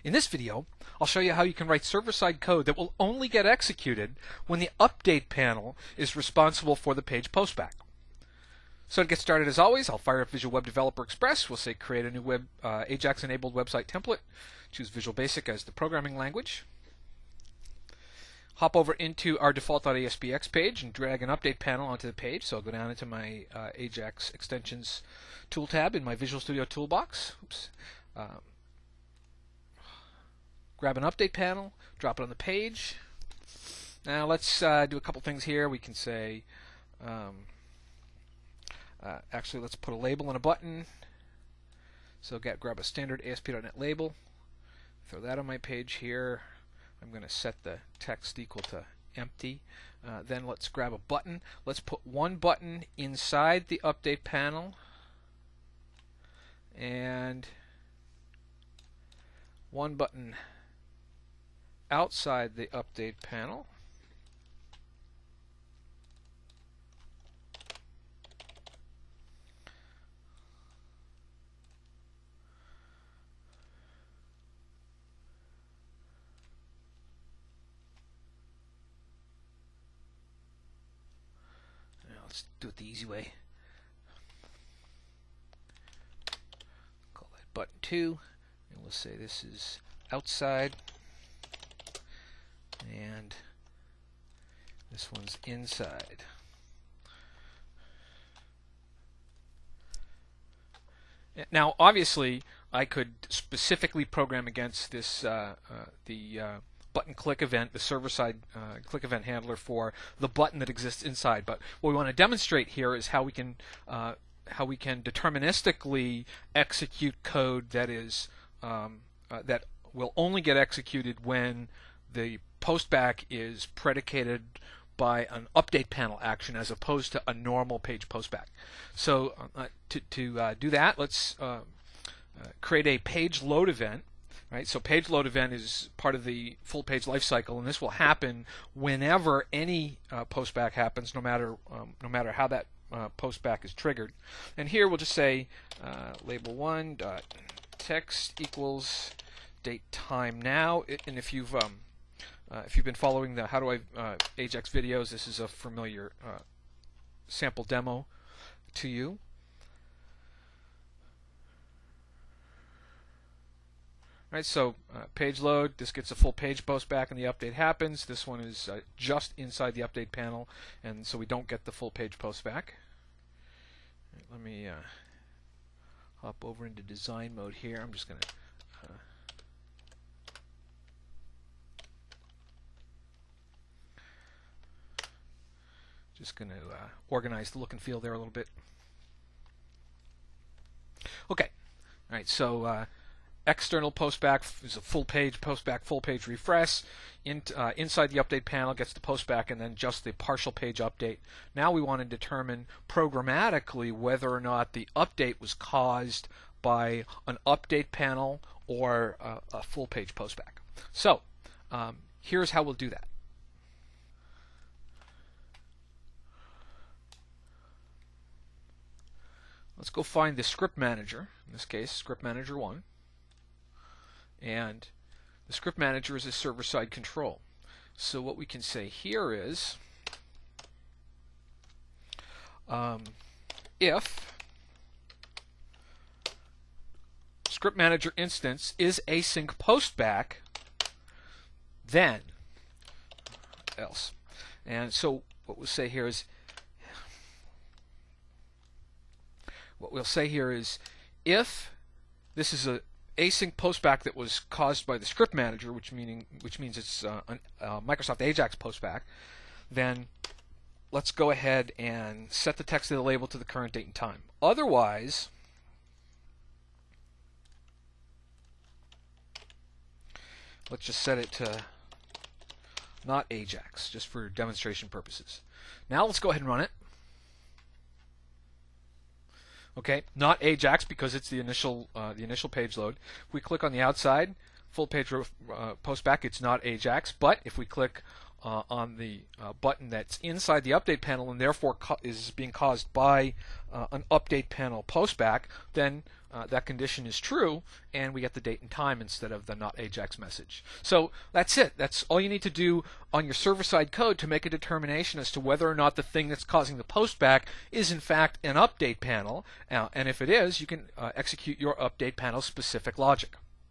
In this video, I'll show you how you can write server-side code that will only get executed when the update panel is responsible for the page postback. So to get started, as always, I'll fire up Visual Web Developer Express. We'll say create a new Ajax-enabled website template. Choose Visual Basic as the programming language. Hop over into our default.aspx page and drag an update panel onto the page. So I'll go down into my Ajax extensions tool tab in my Visual Studio toolbox. Grab an update panel, drop it on the page. Now let's do a couple things here. We can say, actually let's put a label and a button. So grab a standard ASP.NET label, throw that on my page here. I'm going to set the text equal to empty. Then let's grab a button. Let's put one button inside the update panel and one button outside the update panel. Now let's do it the easy way. Call that button 2, and we'll say this is outside. And this one's inside. Now, obviously, I could specifically program against this the button click event, the server-side click event handler for the button that exists inside. But what we want to demonstrate here is how we can deterministically execute code that is that will only get executed when the postback is predicated by an update panel action as opposed to a normal page postback. So to do that, let's create a page load event. Right? So page load event is part of the full page lifecycle, and this will happen whenever any postback happens, no matter how that postback is triggered. And here we'll just say label 1 dot text equals date time now. And if you've been following the How Do I Ajax videos, this is a familiar sample demo to you. Right, so page load, this gets a full page post back and the update happens. This one is just inside the update panel, and so we don't get the full page post back. Right, let me hop over into design mode here. I'm just going to organize the look and feel there a little bit. Okay, all right. So external postback is a full page postback, full page refresh. Inside the update panel gets the postback and then just the partial page update. Now we want to determine programmatically whether or not the update was caused by an update panel or a full page postback. So here's how we'll do that. Let's go find the script manager, in this case script manager 1, and the script manager is a server-side control. So what we can say here is if script manager instance is async postback, then else. And so what we'll say here is if this is a async postback that was caused by the script manager, which means it's a Microsoft Ajax postback, then let's go ahead and set the text of the label to the current date and time. Otherwise, let's just set it to not Ajax, just for demonstration purposes. Now let's go ahead and run it. Okay, not Ajax because it's the initial page load. If we click on the outside full page postback, it's not Ajax. But if we click on the button that's inside the update panel and therefore is being caused by an update panel postback, then that condition is true, and we get the date and time instead of the not AJAX message. So that's it. That's all you need to do on your server-side code to make a determination as to whether or not the thing that's causing the postback is in fact an update panel. And if it is, you can execute your update panel specific logic.